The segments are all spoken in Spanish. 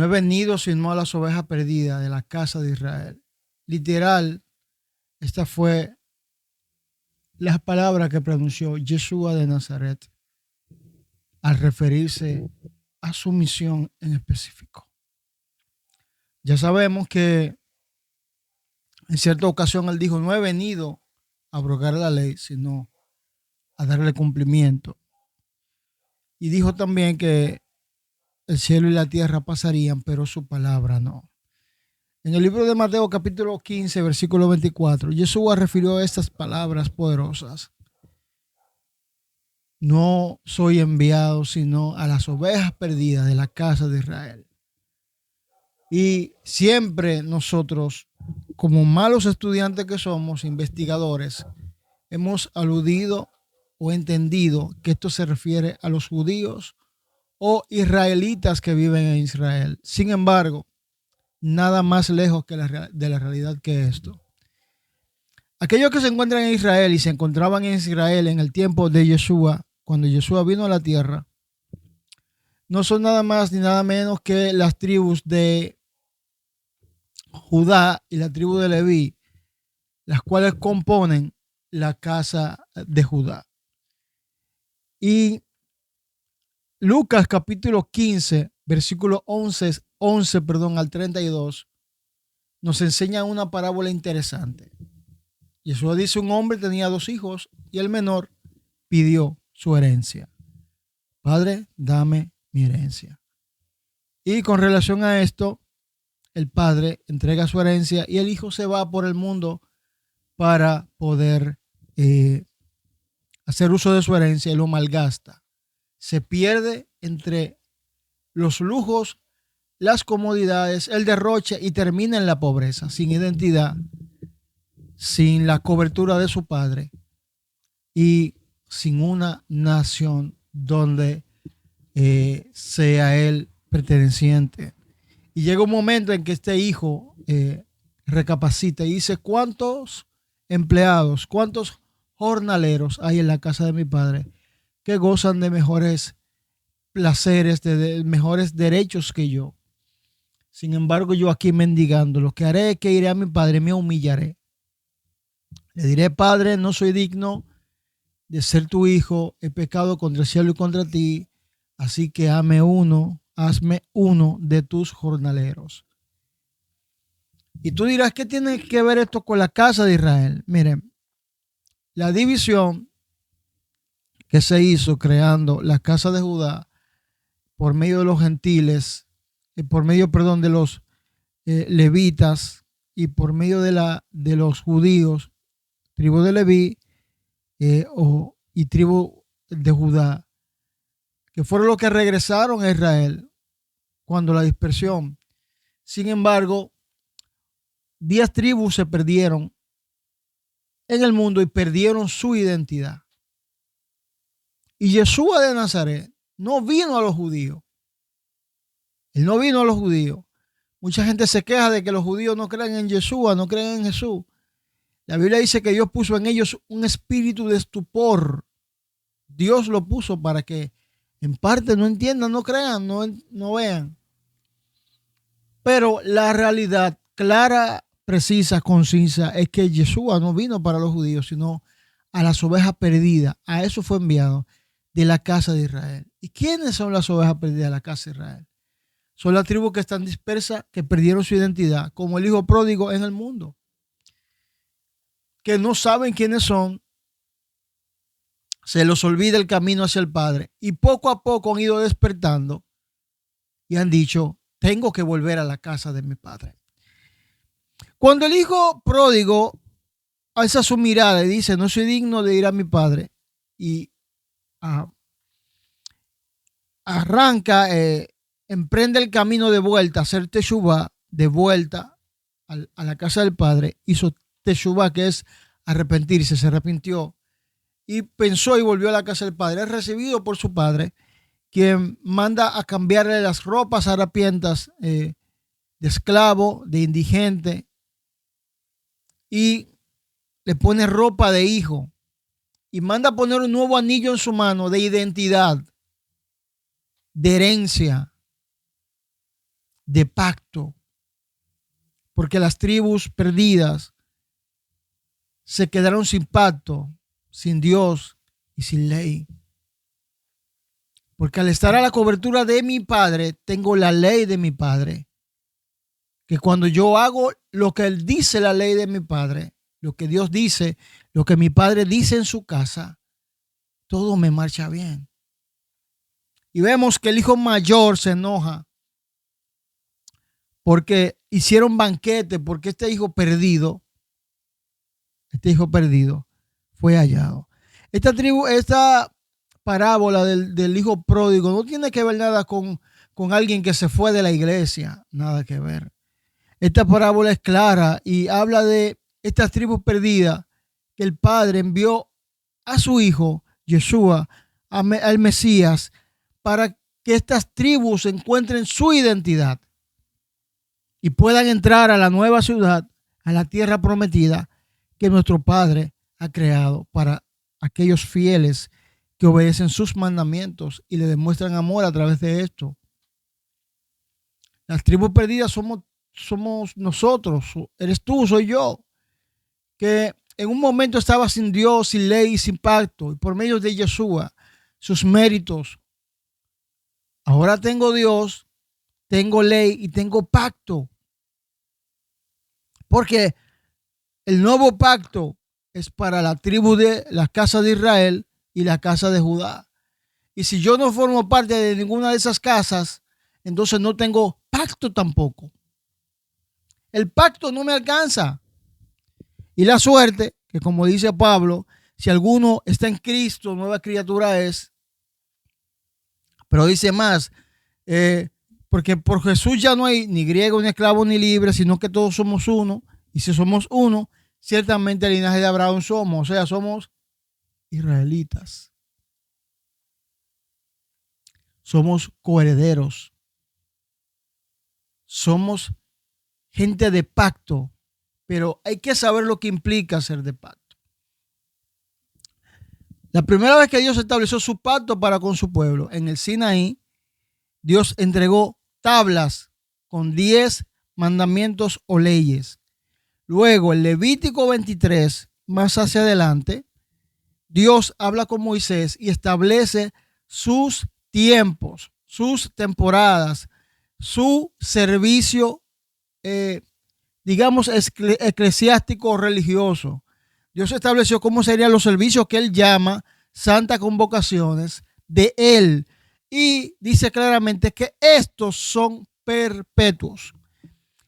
No he venido sino a las ovejas perdidas de la casa de Israel. Literal, esta fue la palabra que pronunció Yeshua de Nazaret al referirse a su misión en específico. Ya sabemos que en cierta ocasión él dijo, no he venido a abrogar la ley, sino a darle cumplimiento. Y dijo también que el cielo y la tierra pasarían, pero su palabra no. En el libro de Mateo capítulo 15, versículo 24, Jesús refirió estas palabras poderosas. No soy enviado sino a las ovejas perdidas de la casa de Israel. Y siempre nosotros, como malos estudiantes que somos, investigadores, hemos aludido o entendido que esto se refiere a los judíos o israelitas que viven en Israel. Sin embargo, nada más lejos que de la realidad que esto. Aquellos que se encuentran en Israel y se encontraban en Israel en el tiempo de Yeshua, cuando Yeshua vino a la tierra, no son nada más ni nada menos que las tribus de Judá y la tribu de Leví, las cuales componen la casa de Judá. Y Lucas capítulo 15, versículo 11 al 32, nos enseña una parábola interesante. Jesús dice, un hombre tenía 2 hijos y el menor pidió su herencia. Padre, dame mi herencia. Y con relación a esto, el padre entrega su herencia y el hijo se va por el mundo para poder hacer uso de su herencia y lo malgasta. Se pierde entre los lujos, las comodidades, el derroche y termina en la pobreza, sin identidad, sin la cobertura de su padre y sin una nación donde sea él perteneciente. Y llega un momento en que este hijo recapacita y dice, ¿cuántos empleados, cuántos jornaleros hay en la casa de mi padre que gozan de mejores placeres, de mejores derechos que yo? Sin embargo, yo aquí mendigando, lo que haré es que iré a mi padre, me humillaré. Le diré, Padre, no soy digno de ser tu hijo, he pecado contra el cielo y contra ti, así que hazme uno de tus jornaleros. Y tú dirás, ¿qué tiene que ver esto con la casa de Israel? Miren, la división que se hizo creando la casa de Judá por medio de los gentiles, por medio, perdón, de los levitas y por medio de los judíos, tribu de Leví y tribu de Judá, que fueron los que regresaron a Israel cuando la dispersión. Sin embargo, 10 tribus se perdieron en el mundo y perdieron su identidad. Y Yeshua de Nazaret no vino a los judíos. Él no vino a los judíos. Mucha gente se queja de que los judíos no creen en Yeshua, no creen en Jesús. La Biblia dice que Dios puso en ellos un espíritu de estupor. Dios lo puso para que en parte no entiendan, no crean, no vean. Pero la realidad clara, precisa, concisa es que Yeshua no vino para los judíos, sino a las ovejas perdidas. A eso fue enviado de la casa de Israel. ¿Y quiénes son las ovejas perdidas de la casa de Israel? Son las tribus que están dispersas, que perdieron su identidad, como el hijo pródigo en el mundo, que no saben quiénes son, se los olvida el camino hacia el Padre y poco a poco han ido despertando y han dicho, tengo que volver a la casa de mi padre. Cuando el hijo pródigo alza su mirada y dice, no soy digno de ir a mi padre, y arranca, emprende el camino de vuelta, hacer teshuvá, de vuelta a la casa del padre, hizo teshuvá, que es arrepentirse, se arrepintió y pensó y volvió a la casa del padre. Es recibido por su padre, quien manda a cambiarle las ropas harapientas de esclavo, de indigente, y le pone ropa de hijo y manda a poner un nuevo anillo en su mano de identidad, de herencia, de pacto, porque las tribus perdidas se quedaron sin pacto, sin Dios y sin ley. Porque al estar a la cobertura de mi Padre, tengo la ley de mi Padre. Que cuando yo hago lo que Él dice, la ley de mi Padre, lo que Dios dice, lo que mi Padre dice en su casa, todo me marcha bien. Y vemos que el hijo mayor se enoja porque hicieron banquete, porque este hijo perdido fue hallado. Esta parábola del hijo pródigo no tiene que ver nada con alguien que se fue de la iglesia, nada que ver. Esta parábola es clara y habla de estas tribus perdidas que el Padre envió a su hijo, Yeshua, al Mesías, para que estas tribus encuentren su identidad y puedan entrar a la nueva ciudad, a la tierra prometida que nuestro Padre ha creado para aquellos fieles que obedecen sus mandamientos y le demuestran amor a través de esto. Las tribus perdidas somos nosotros, eres tú, soy yo, que en un momento estaba sin Dios, sin ley y sin pacto, y por medio de Yeshua, sus méritos, ahora tengo Dios, tengo ley y tengo pacto. Porque el nuevo pacto es para la tribu de la casa de Israel y la casa de Judá. Y si yo no formo parte de ninguna de esas casas, entonces no tengo pacto tampoco. El pacto no me alcanza. Y la suerte, que como dice Pablo, si alguno está en Cristo, nueva criatura es. Pero dice más, porque por Jesús ya no hay ni griego, ni esclavo, ni libre, sino que todos somos uno. Y si somos uno, ciertamente el linaje de Abraham somos, o sea, somos israelitas. Somos coherederos. Somos gente de pacto, pero hay que saber lo que implica ser de pacto. La primera vez que Dios estableció su pacto para con su pueblo, en el Sinaí, Dios entregó tablas con 10 mandamientos o leyes. Luego, en Levítico 23, más hacia adelante, Dios habla con Moisés y establece sus tiempos, sus temporadas, su servicio, digamos, eclesiástico o religioso. Dios estableció cómo serían los servicios que Él llama santas convocaciones de Él. Y dice claramente que estos son perpetuos.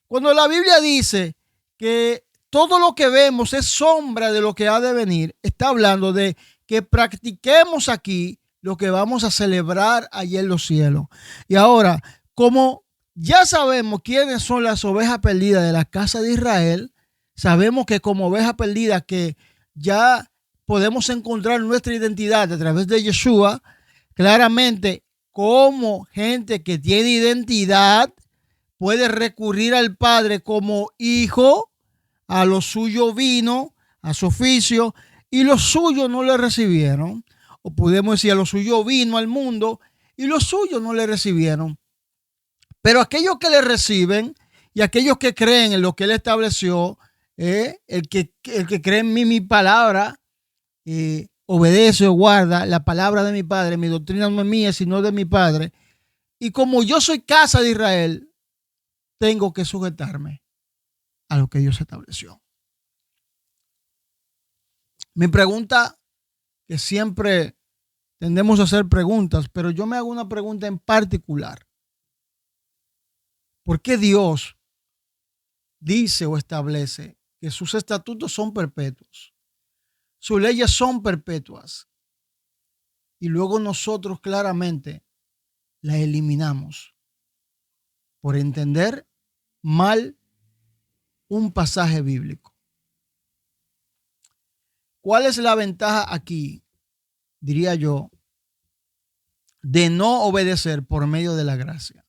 Cuando la Biblia dice que todo lo que vemos es sombra de lo que ha de venir, está hablando de que practiquemos aquí lo que vamos a celebrar allá en los cielos. Y ahora, como ya sabemos quiénes son las ovejas perdidas de la casa de Israel, sabemos que como ovejas perdidas que ya podemos encontrar nuestra identidad a través de Yeshua, claramente como gente que tiene identidad puede recurrir al Padre como hijo. A lo suyo vino, a su oficio, y los suyos no le recibieron. O podemos decir, a lo suyo vino al mundo, y los suyos no le recibieron. Pero aquellos que le reciben, y aquellos que creen en lo que Él estableció, el que cree en mí, mi palabra, obedece o guarda la palabra de mi Padre, mi doctrina no es mía, sino de mi Padre. Y como yo soy casa de Israel, tengo que sujetarme a lo que Dios estableció. Mi pregunta, que siempre tendemos a hacer preguntas, pero yo me hago una pregunta en particular. ¿Por qué Dios dice o establece que sus estatutos son perpetuos? Sus leyes son perpetuas. Y luego nosotros claramente las eliminamos por entender mal un pasaje bíblico. ¿Cuál es la ventaja aquí, diría yo, de no obedecer por medio de la gracia?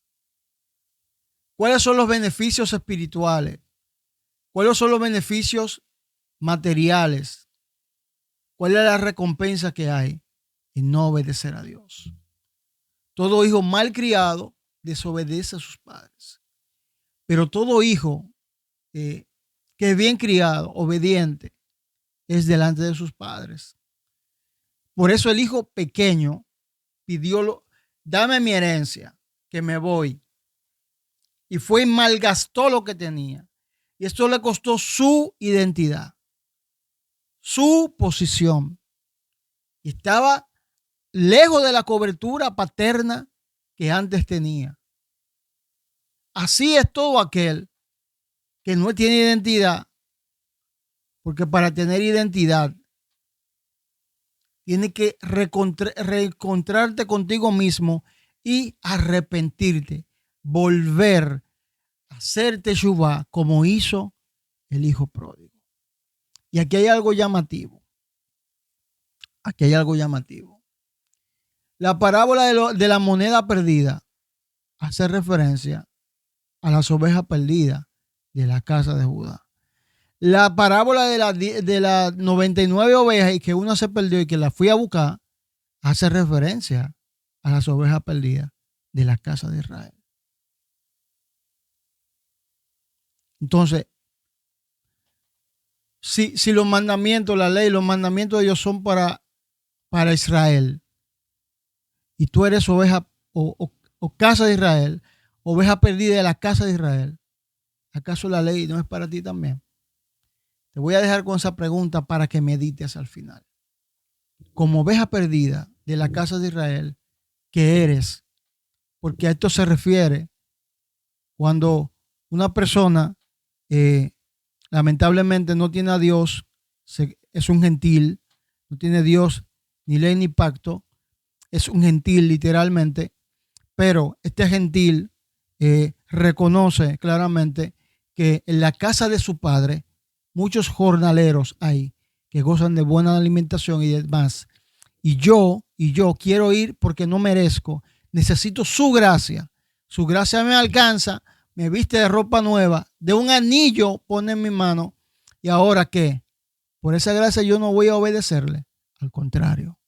¿Cuáles son los beneficios espirituales? ¿Cuáles son los beneficios materiales? ¿Cuál es la recompensa que hay en no obedecer a Dios? Todo hijo mal criado desobedece a sus padres. Pero todo hijo que es bien criado, obediente, es delante de sus padres. Por eso el hijo pequeño pidió, dame mi herencia, que me voy. Y fue y malgastó lo que tenía. Y esto le costó su identidad, su posición. Y estaba lejos de la cobertura paterna que antes tenía. Así es todo aquel que no tiene identidad, porque para tener identidad tiene que reencontrarte contigo mismo y arrepentirte, volver a hacer teshuvá como hizo el hijo pródigo. Y aquí hay algo llamativo. Aquí hay algo llamativo. La parábola de la moneda perdida hace referencia a las ovejas perdidas de la casa de Judá. La parábola de las 99 ovejas y que una se perdió y que la fui a buscar hace referencia a las ovejas perdidas de la casa de Israel. Entonces, si los mandamientos, la ley, los mandamientos de Dios son para Israel y tú eres oveja o casa de Israel, oveja perdida de la casa de Israel, ¿acaso la ley no es para ti también? Te voy a dejar con esa pregunta para que medites al final. Como oveja perdida de la casa de Israel, ¿qué eres? Porque a esto se refiere cuando una persona lamentablemente no tiene a Dios, es un gentil, no tiene Dios ni ley ni pacto, es un gentil literalmente, pero este gentil reconoce claramente que en la casa de su padre muchos jornaleros hay que gozan de buena alimentación y demás. Y yo quiero ir porque no merezco, necesito su gracia. Su gracia me alcanza, me viste de ropa nueva, de un anillo pone en mi mano. ¿Y ahora qué? Por esa gracia yo no voy a obedecerle. Al contrario,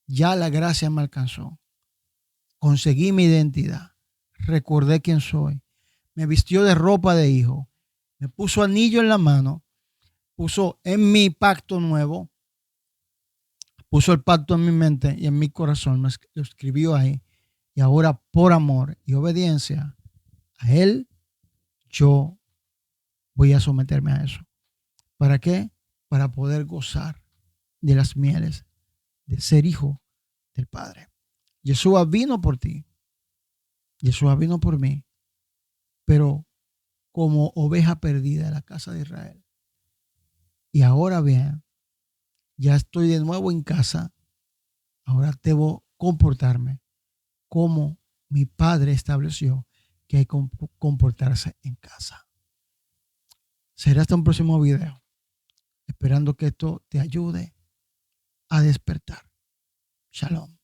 ya la gracia me alcanzó. Conseguí mi identidad. Recordé quién soy. Me vistió de ropa de hijo. Me puso anillo en la mano. Puso en mi pacto nuevo. Puso el pacto en mi mente y en mi corazón. Lo escribió ahí. Y ahora por amor y obediencia a Él, yo voy a someterme a eso. ¿Para qué? Para poder gozar de las mieles de ser hijo del Padre. Yeshua vino por ti. Yeshua vino por mí. Pero como oveja perdida de la casa de Israel. Y ahora bien, ya estoy de nuevo en casa. Ahora debo comportarme como mi padre estableció que hay que comportarse en casa. Será hasta un próximo video, esperando que esto te ayude a despertar. Shalom.